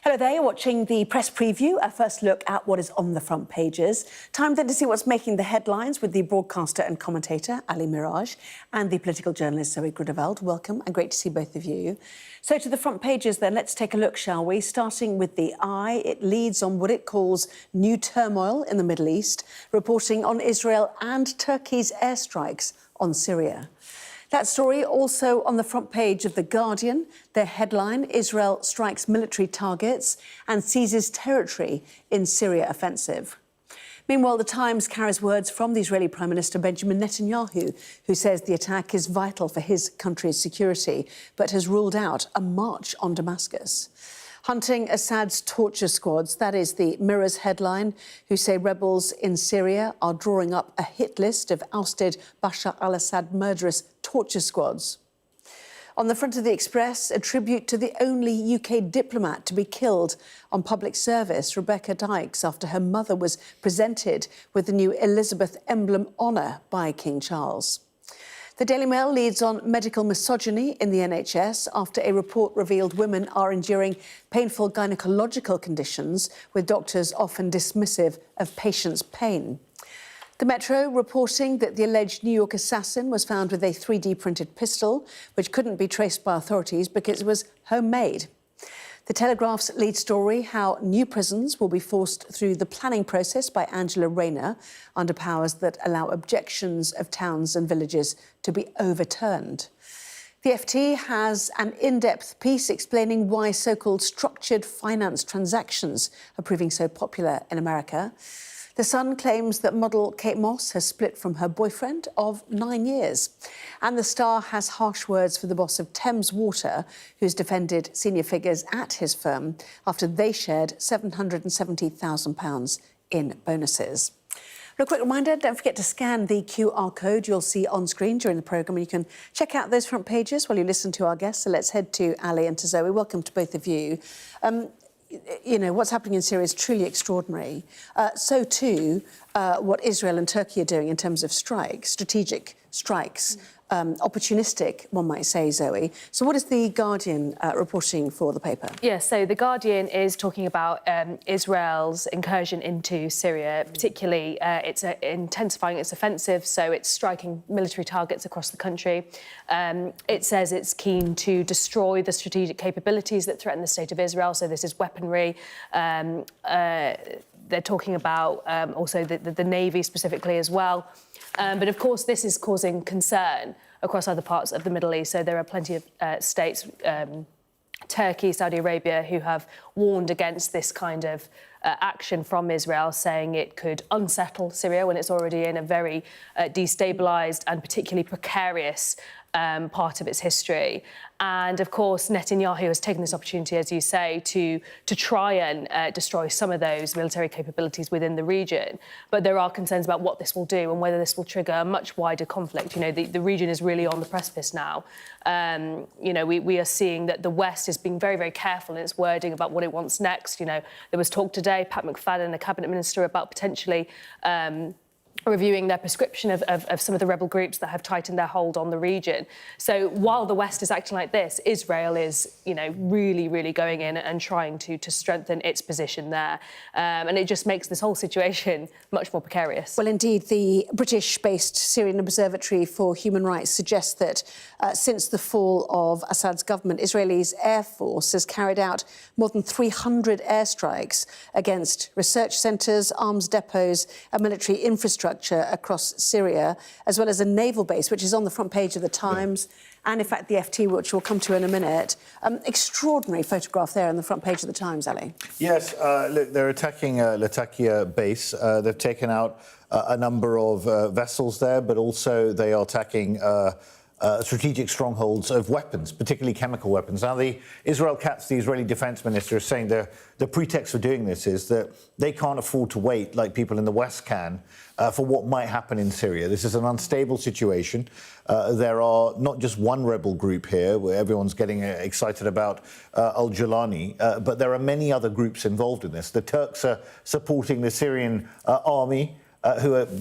Hello there, you're watching the press preview, our first look at what is on the front pages. Time then to see what's making the headlines with the broadcaster and commentator, Ali Miraj, and the political journalist, Zoe Grünewald. Welcome and great to see both of you. So to the front pages then, let's take a look, shall we? Starting with the Eye, it leads on what it calls new turmoil in the Middle East, reporting on Israel and Turkey's airstrikes on Syria. That story also on the front page of The Guardian. Their headline, Israel strikes military targets and seizes territory in Syria offensive. Meanwhile, The Times carries words from the Israeli Prime Minister Benjamin Netanyahu, who says the attack is vital for his country's security, but has ruled out a march on Damascus. Hunting Assad's torture squads, that is the Mirror's headline, who say rebels in Syria are drawing up a hit list of ousted Bashar al-Assad murderous torture squads. On the front of the Express, a tribute to the only UK diplomat to be killed on public service, Rebecca Dykes, after her mother was presented with the new Elizabeth Emblem Honour by King Charles. The Daily Mail leads on medical misogyny in the NHS after a report revealed women are enduring painful gynecological conditions, with doctors often dismissive of patients' pain. The Metro reporting that the alleged New York assassin was found with a 3D printed pistol, which couldn't be traced by authorities because it was homemade. The Telegraph's lead story, how new prisons will be forced through the planning process by Angela Rayner under powers that allow objections of towns and villages to be overturned. The FT has an in-depth piece explaining why so-called structured finance transactions are proving so popular in America. The Sun claims that model Kate Moss has split from her boyfriend of 9 years. And The Star has harsh words for the boss of Thames Water, who's defended senior figures at his firm after they shared £770,000 in bonuses. A quick reminder, don't forget to scan the QR code you'll see on screen during the programme, and you can check out those front pages while you listen to our guests. So let's head to Ali and to Zoe. Welcome to both of you. You know, what's happening in Syria is truly extraordinary. So too, what Israel and Turkey are doing in terms of strikes, strategic strikes, opportunistic, one might say, Zoe. So what is The Guardian reporting for the paper? Yes, so The Guardian is talking about Israel's incursion into Syria, particularly it's intensifying its offensive, so it's striking military targets across the country. It says it's keen to destroy the strategic capabilities that threaten the state of Israel, so this is weaponry. They're talking about also the Navy specifically as well. But of course, this is causing concern across other parts of the Middle East. So there are plenty of states, Turkey, Saudi Arabia, who have warned against this kind of action from Israel, saying it could unsettle Syria when it's already in a very destabilised and particularly precarious part of its history. And of course, Netanyahu has taken this opportunity, as you say, to try and destroy some of those military capabilities within the region. But there are concerns about what this will do and whether this will trigger a much wider conflict. You know, the region is really on the precipice now. You know, we are seeing that the West is being very, very careful in its wording about what it wants next. You know, there was talk today, Pat McFadden, the cabinet minister, about potentially reviewing their prescription of some of the rebel groups that have tightened their hold on the region. So while the West is acting like this, Israel is, you know, really, really going in and trying to strengthen its position there. And it just makes this whole situation much more precarious. Well, indeed, the British-based Syrian Observatory for Human Rights suggests that since the fall of Assad's government, Israel's Air Force has carried out more than 300 airstrikes against research centres, arms depots and military infrastructure across Syria, as well as a naval base, which is on the front page of The Times, and in fact the FT, which we'll come to in a minute. Extraordinary photograph there on the front page of The Times, Ali. Yes, look, they're attacking Latakia base. They've taken out a number of vessels there, but also they are attacking strategic strongholds of weapons, particularly chemical weapons. Now, Israel Katz, the Israeli defense minister, is saying the pretext for doing this is that they can't afford to wait like people in the West can for what might happen in Syria. This is an unstable situation. There are not just one rebel group here where everyone's getting excited about al-Jilani, but there are many other groups involved in this. The Turks are supporting the Syrian army,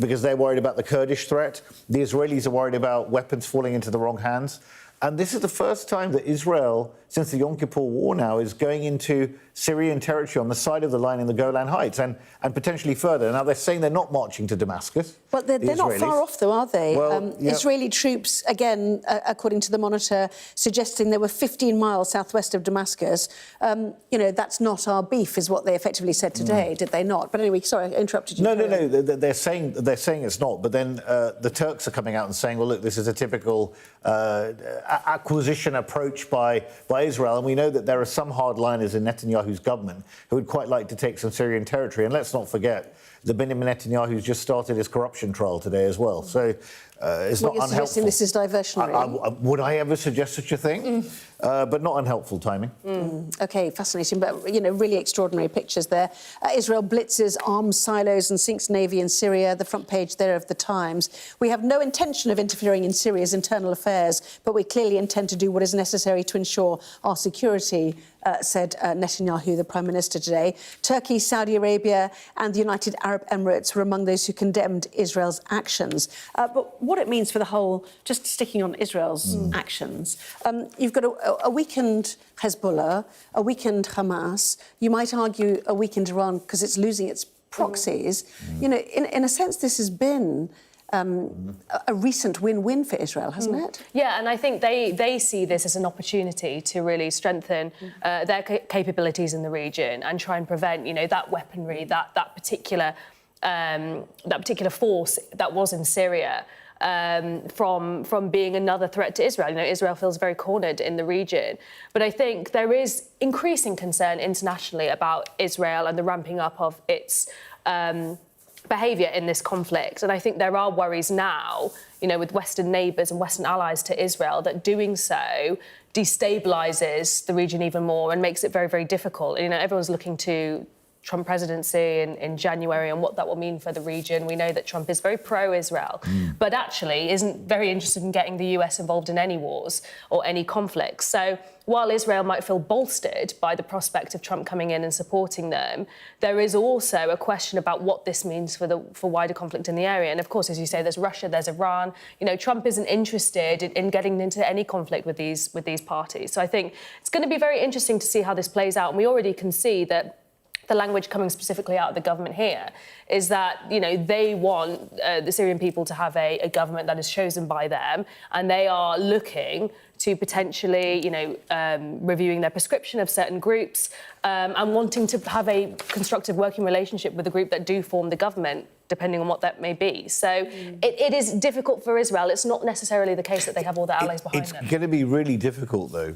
because they're worried about the Kurdish threat. The Israelis are worried about weapons falling into the wrong hands. And this is the first time that Israel since the Yom Kippur War now is going into Syrian territory on the side of the line in the Golan Heights and potentially further. Now, they're saying they're not marching to Damascus. But they're not far off, though, are they? Well, yeah. Israeli troops, again, according to the Monitor, suggesting they were 15 miles southwest of Damascus. That's not our beef, is what they effectively said today, did they not? But anyway, sorry, I interrupted you. No. They're saying it's not. But then the Turks are coming out and saying, well, look, this is a typical acquisition approach by Israel. And we know that there are some hardliners in Netanyahu's government who would quite like to take some Syrian territory. And let's not forget that Benjamin Netanyahu's just started his corruption trial today as well. So it's not unhelpful. You're suggesting this is diversionary? Would I ever suggest such a thing? But not unhelpful timing. OK, fascinating, but, really extraordinary pictures there. Israel blitzes arms silos and sinks navy in Syria, the front page there of The Times. We have no intention of interfering in Syria's internal affairs, but we clearly intend to do what is necessary to ensure our security, said Netanyahu, the Prime Minister, today. Turkey, Saudi Arabia and the United Arab Emirates were among those who condemned Israel's actions. But what it means for the whole, just sticking on Israel's actions, you've got a weakened Hezbollah, a weakened Hamas, you might argue a weakened Iran because it's losing its proxies. In a sense, this has been a recent win-win for Israel, hasn't it? Yeah, and I think they see this as an opportunity to really strengthen their capabilities in the region and try and prevent, that weaponry, that particular force that was in Syria from being another threat to Israel. Israel feels very cornered in the region. But I think there is increasing concern internationally about Israel and the ramping up of its behaviour in this conflict. And I think there are worries now, with Western neighbours and Western allies to Israel, that doing so destabilises the region even more and makes it very, very difficult. Everyone's looking to Trump presidency in January and what that will mean for the region. We know that Trump is very pro-Israel, but actually isn't very interested in getting the US involved in any wars or any conflicts. So while Israel might feel bolstered by the prospect of Trump coming in and supporting them, there is also a question about what this means for wider conflict in the area. And of course, as you say, there's Russia, there's Iran. Trump isn't interested in getting into any conflict with these parties. So I think it's going to be very interesting to see how this plays out. And we already can see that the language coming specifically out of the government here is that, they want the Syrian people to have a government that is chosen by them, and they are looking to potentially, reviewing their prescription of certain groups and wanting to have a constructive working relationship with the group that do form the government, depending on what that may be. So it is difficult for Israel. It's not necessarily the case that they have all their allies behind them. It's going to be really difficult, though,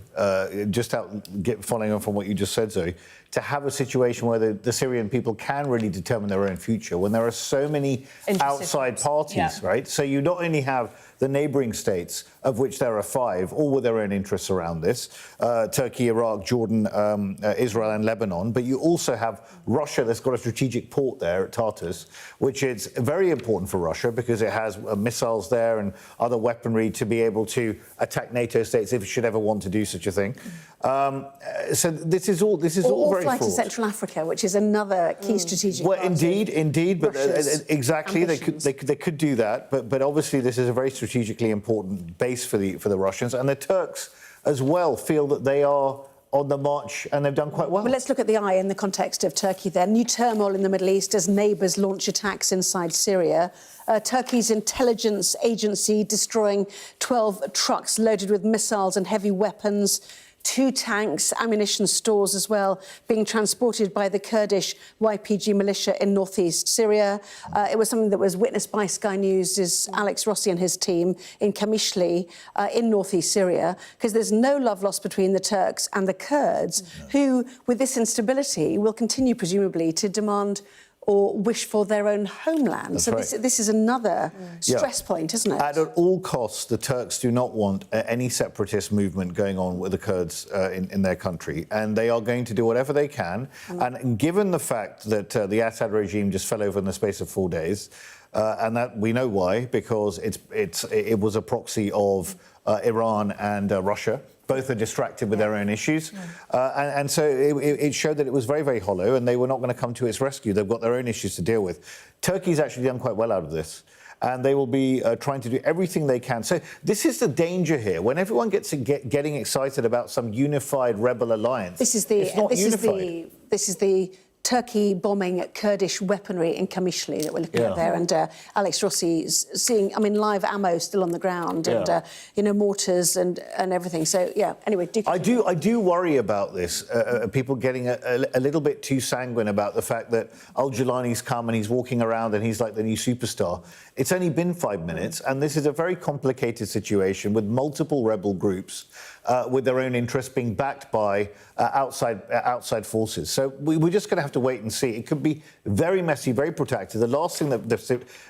following on from what you just said, Zoe, to have a situation where the Syrian people can really determine their own future when there are so many outside parties, right? So you not only have the neighbouring states, of which there are 5, all with their own interests around this, Turkey, Iraq, Jordan, Israel and Lebanon, but you also have Russia that's got a strategic port there at Tartus, which is very important for Russia because it has missiles there and other weaponry to be able to attack NATO states if it should ever want to do such a thing. So this is all very flight to fraught. Central Africa, which is another key strategic. Well, indeed, but exactly they could do that, but obviously this is a very strategically important base for the Russians, and the Turks as well feel that they are on the march and they've done quite well. Well, let's look at the eye in the context of Turkey then. New turmoil in the Middle East as neighbours launch attacks inside Syria. Turkey's intelligence agency destroying 12 trucks loaded with missiles and heavy weapons. 2 tanks, ammunition stores as well, being transported by the Kurdish YPG militia in northeast Syria. It was something that was witnessed by Sky News' Alex Rossi and his team in Kamishli in northeast Syria, because there's no love lost between the Turks and the Kurds, who, with this instability, will continue presumably to demand or wish for their own homeland. That's so right. this is another stress point, isn't it? At all costs, the Turks do not want any separatist movement going on with the Kurds in their country, and they are going to do whatever they can. And given the fact that the Assad regime just fell over in the space of 4 days, and that we know why, because it was a proxy of Iran and Russia. Both are distracted with their own issues. And so it showed that it was very, very hollow and they were not going to come to its rescue. They've got their own issues to deal with. Turkey's actually done quite well out of this. and they will be trying to do everything they can. So this is the danger here. When everyone gets getting excited about some unified rebel alliance, it's not unified. This is the Turkey bombing Kurdish weaponry in Kamishli that we're looking at there, and Alex Rossi's seeing, I mean, live ammo still on the ground, and mortars and everything. So anyway, I do worry about this. People getting a little bit too sanguine about the fact that Al-Jilani's come and he's walking around and he's like the new superstar. It's only been 5 minutes, and this is a very complicated situation with multiple rebel groups with their own interests being backed by outside forces. So we're just going to have to wait and see. It could be very messy, very protracted. The last thing that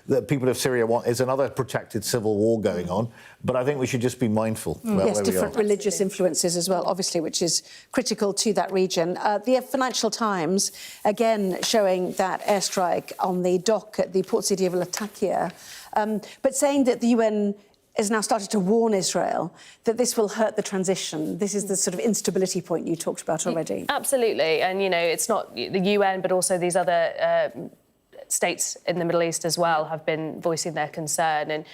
the people of Syria want is another protracted civil war going on. But I think we should just be mindful about where we are. Different religious influences as well, obviously, which is critical to that region. The Financial Times, again, showing that airstrike on the dock at the port city of Latakia, but saying that the UN has now started to warn Israel that this will hurt the transition. This is the sort of instability point you talked about already. Absolutely. And, it's not the UN, but also these other states in the Middle East as well have been voicing their concern. And,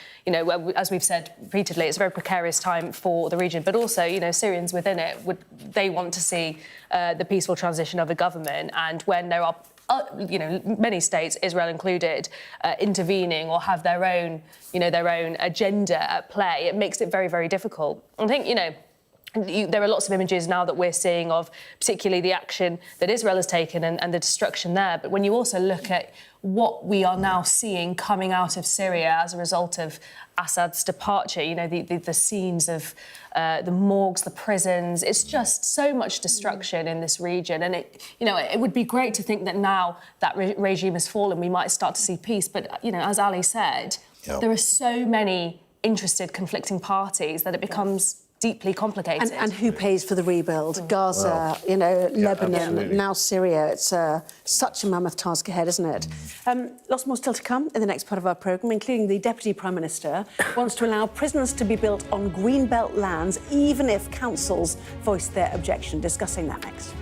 as we've said repeatedly, it's a very precarious time for the region. But also, Syrians within it, they want to see the peaceful transition of a government. And when there are many states, Israel included, intervening or have their own agenda at play, it makes it very, very difficult. I think, there are lots of images now that we're seeing of particularly the action that Israel has taken and the destruction there. But when you also look at what we are now seeing coming out of Syria as a result of Assad's departure, the scenes of the morgues, the prisons, it's just so much destruction in this region. And it would be great to think that now that regime has fallen, we might start to see peace. But, as Ali said, there are so many interested, conflicting parties that it becomes deeply complicated. And who pays for the rebuild? Gaza, Lebanon, absolutely. Now Syria. It's such a mammoth task ahead, isn't it? Lots more still to come in the next part of our programme, including the Deputy Prime Minister wants to allow prisons to be built on Greenbelt lands, even if councils voice their objection. Discussing that next.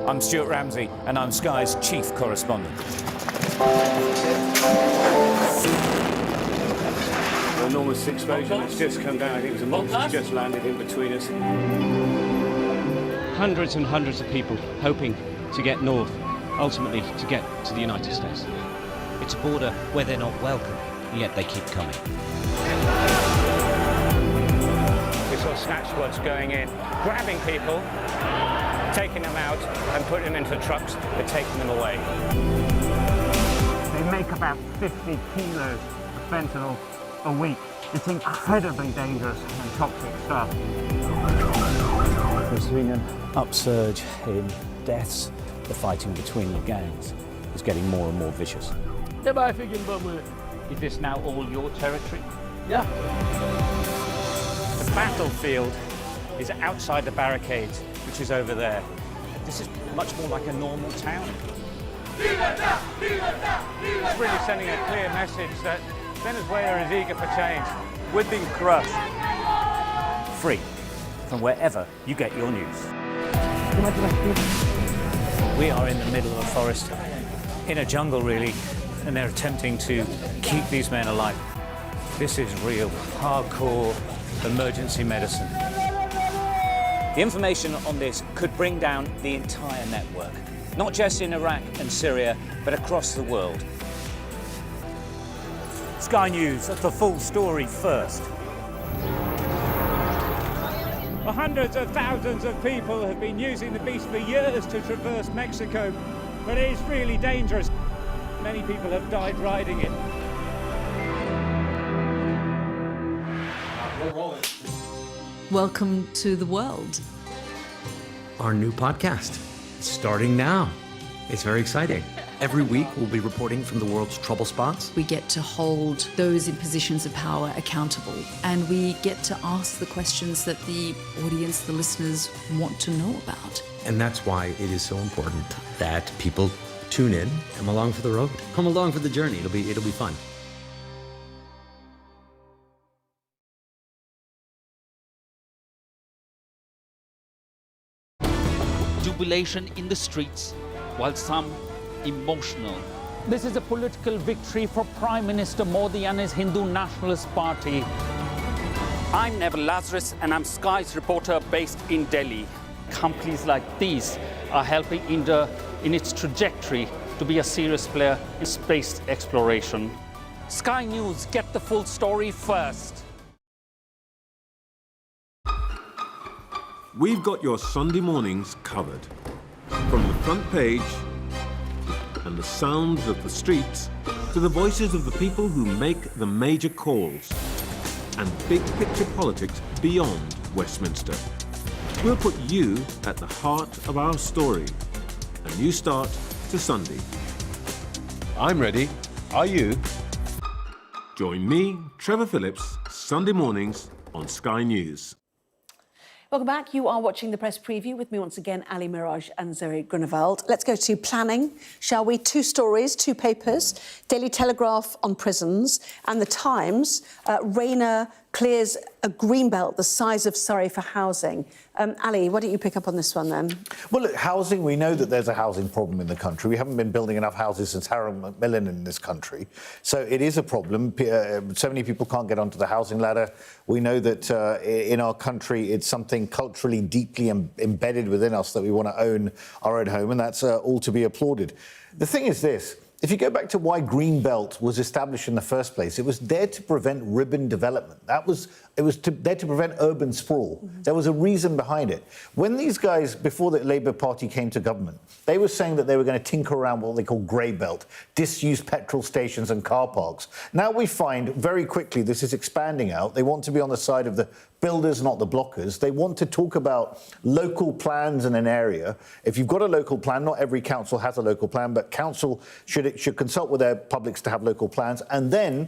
I'm Stuart Ramsey, and I'm Sky's chief correspondent. An enormous explosion that's just come down. I think it was a monster just landed in between us. Hundreds and hundreds of people hoping to get north, ultimately to get to the United States. It's a border where they're not welcome, yet they keep coming. We saw snatch squads going in, grabbing people, taking them out and putting them into trucks and taking them away. They make about 50 kilos of fentanyl a week. It's incredibly dangerous and toxic stuff. There's been an upsurge in deaths. The fighting between the gangs is getting more and more vicious. Is this now all your territory? Yeah. The battlefield is outside the barricades, which is over there. This is much more like a normal town. It's really sending a clear message that Venezuela is eager for change. We've been crushed. Free from wherever you get your news. We are in the middle of a forest, in a jungle really, and they're attempting to keep these men alive. This is real, hardcore emergency medicine. The information on this could bring down the entire network, not just in Iraq and Syria, but across the world. Sky News, the full story first. Well, hundreds of thousands of people have been using the beast for years to traverse Mexico, but it is really dangerous. Many people have died riding it. Welcome to the world. Our new podcast, starting now. It's very exciting. Every week, we'll be reporting from the world's trouble spots. We get to hold those in positions of power accountable, and we get to ask the questions that the audience, the listeners, want to know about. And that's why it is so important that people tune in, come along for the road, come along for the journey. It'll be fun. Jubilation in the streets, while some emotional. This is a political victory for Prime Minister Modi and his Hindu Nationalist Party. I'm Neville Lazarus and I'm Sky's reporter based in Delhi. Companies like these are helping India in its trajectory to be a serious player in space exploration. Sky News, get the full story first. We've got your Sunday mornings covered. From the front page and the sounds of the streets to the voices of the people who make the major calls and big picture politics beyond Westminster. We'll put you at the heart of our story. A new start to Sunday. I'm ready. Are you? Join me, Trevor Phillips, Sunday mornings on Sky News. Welcome back. You are watching the press preview with me once again, Ali Miraj and Zoe Grünewald. Let's go to planning, shall we? 2 stories, 2 papers. Daily Telegraph on prisons and The Times. Rayner clears a greenbelt the size of Surrey for housing. Ali, why don't you pick up on this one then? Well, look, housing, we know that there's a housing problem in the country. We haven't been building enough houses since Harold Macmillan in this country. So it is a problem. So many people can't get onto the housing ladder. We know that in our country, it's something culturally deeply embedded within us that we want to own our own home, and that's all to be applauded. The thing is this. If you go back to why Greenbelt was established in the first place, it was there to prevent ribbon development. It was there to prevent urban sprawl. Mm-hmm. There was a reason behind it. When these guys, before the Labour Party came to government, they were saying that they were going to tinker around what they call grey belt, disused petrol stations and car parks. Now we find very quickly this is expanding out. They want to be on the side of the builders, not the blockers. They want to talk about local plans in an area. If you've got a local plan, not every council has a local plan, but council should consult with their publics to have local plans, and then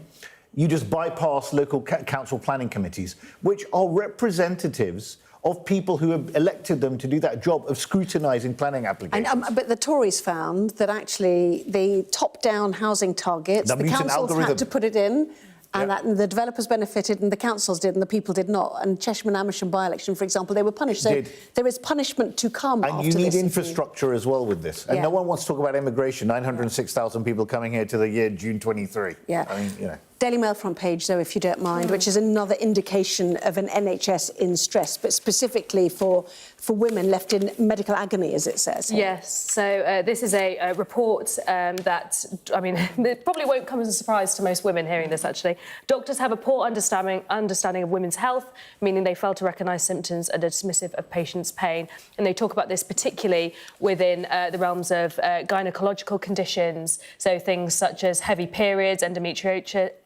you just bypass local council planning committees, which are representatives of people who have elected them to do that job of scrutinising planning applications. But the Tories found that actually the top-down housing targets, the councils had to put it in, and that the developers benefited and the councils did and the people did not. And Chesham and Amersham by-election, for example, they were punished. So there is punishment to come after this. And you need infrastructure as well with this. And no one wants to talk about immigration. 906,000 people coming here to the year June 23. Yeah. I mean, you know. Daily Mail front page, though, if you don't mind, which is another indication of an NHS in stress, but specifically for women left in medical agony, as it says. Yes, so this is a report that, I mean, it probably won't come as a surprise to most women hearing this, actually. Doctors have a poor understanding of women's health, meaning they fail to recognise symptoms and are dismissive of patients' pain. And they talk about this particularly within the realms of gynecological conditions, so things such as heavy periods, endometriosis,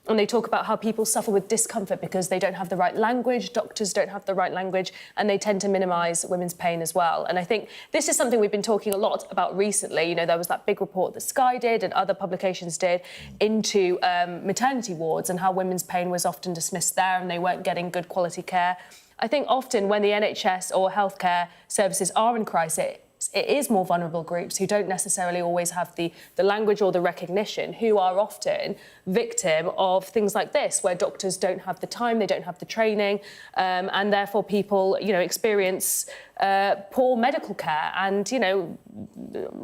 and they talk about how people suffer with discomfort because they don't have the right language, doctors don't have the right language, and they tend to minimise women's pain as well. And I think this is something we've been talking a lot about recently. You know, there was that big report that Sky did and other publications did into maternity wards and how women's pain was often dismissed there and they weren't getting good quality care. I think often when the NHS or healthcare services are in crisis, it is more vulnerable groups who don't necessarily always have the language or the recognition, who are often victim of things like this, where doctors don't have the time, they don't have the training, and therefore people, you know, experience poor medical care. And, you know,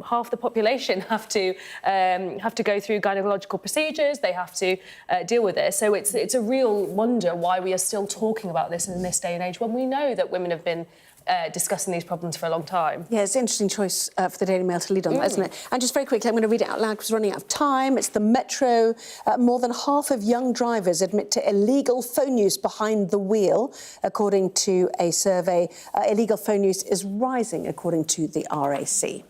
half the population have to go through gynecological procedures, they have to deal with this. So it's a real wonder why we are still talking about this in this day and age when we know that women have been discussing these problems for a long time. Yeah, it's an interesting choice for the Daily Mail to lead on that, isn't it? And just very quickly, I'm going to read it out loud because we're running out of time. It's the Metro. More than half of young drivers admit to illegal phone use behind the wheel, according to a survey. Illegal phone use is rising, according to the RAC.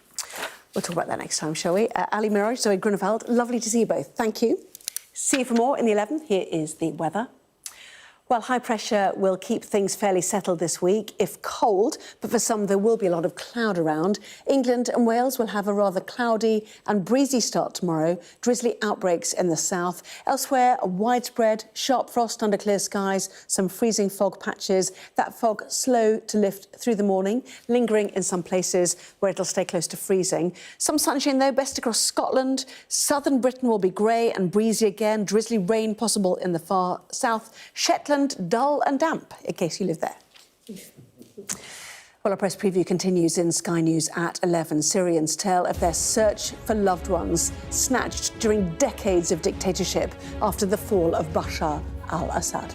We'll talk about that next time, shall we? Ali Miraj, Zoe Grünewald, lovely to see you both. Thank you. See you for more in the 11. Here is the weather. Well, high pressure will keep things fairly settled this week, if cold, but for some there will be a lot of cloud around. England and Wales will have a rather cloudy and breezy start tomorrow. Drizzly outbreaks in the south. Elsewhere, a widespread sharp frost under clear skies, some freezing fog patches. That fog slow to lift through the morning, lingering in some places where it'll stay close to freezing. Some sunshine, though, best across Scotland. Southern Britain will be grey and breezy again. Drizzly rain possible in the far south. Shetland, dull and damp, in case you live there. Well, our press preview continues in Sky News at 11. Syrians tell of their search for loved ones snatched during decades of dictatorship after the fall of Bashar al-Assad.